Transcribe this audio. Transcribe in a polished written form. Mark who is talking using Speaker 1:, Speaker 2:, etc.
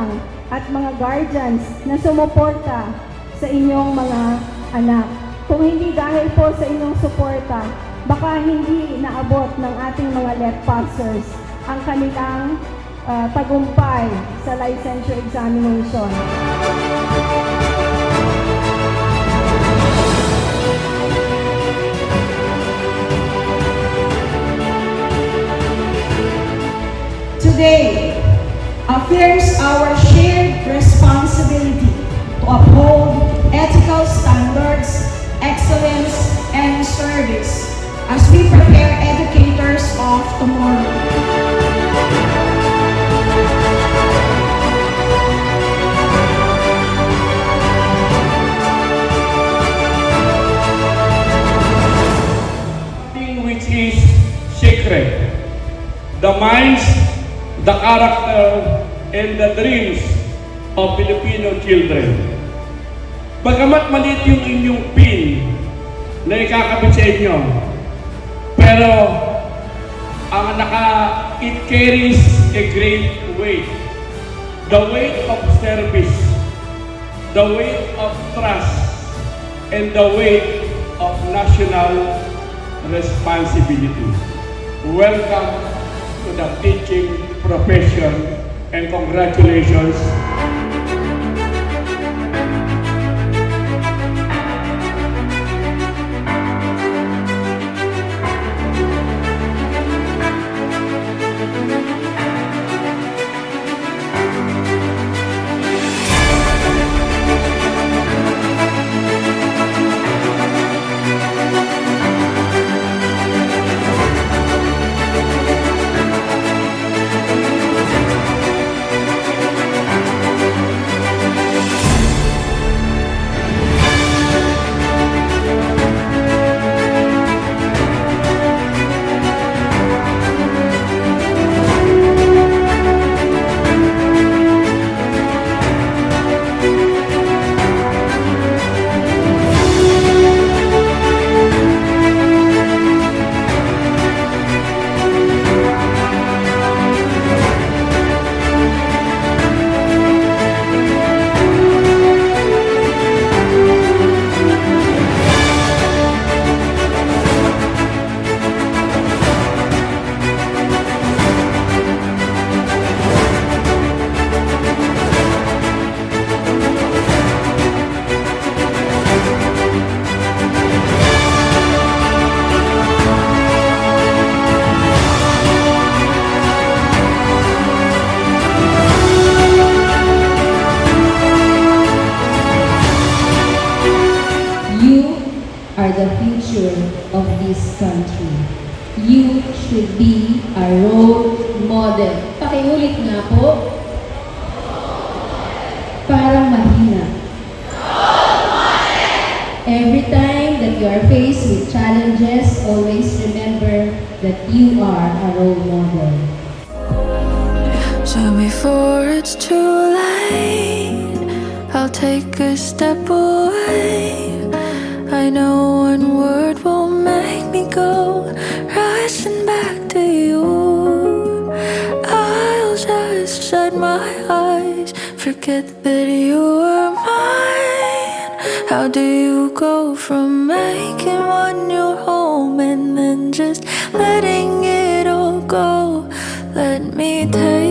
Speaker 1: magulang at mga guardians na sumuporta sa inyong mga anak. Kung hindi dahil po sa inyong suporta, baka hindi naabot ng ating mga LETPASers ang kanilang tagumpay sa licensure examination.
Speaker 2: Today affirms our shared responsibility to uphold ethical standards, excellence, and service as we prepare educators of tomorrow.
Speaker 3: Thing which is sacred, the minds, the character, and the dreams of Filipino children. Bagamat maliit yung inyong pin na ikakabit sa inyo, pero it carries a great weight. The weight of service, the weight of trust, and the weight of national responsibility. Welcome to the teaching profession and congratulations.
Speaker 4: You are the future of this country. You should be a role model. Pakiulit nga po. Parang mahina. Every time that you are faced with challenges, always remember that you are a role model.
Speaker 5: So before it's too late, I'll take a step away. I know one word will make me go rushing back to you. I'll just shut my eyes, forget that you were mine. How do you go from making one your home and then just letting it all go? Let me take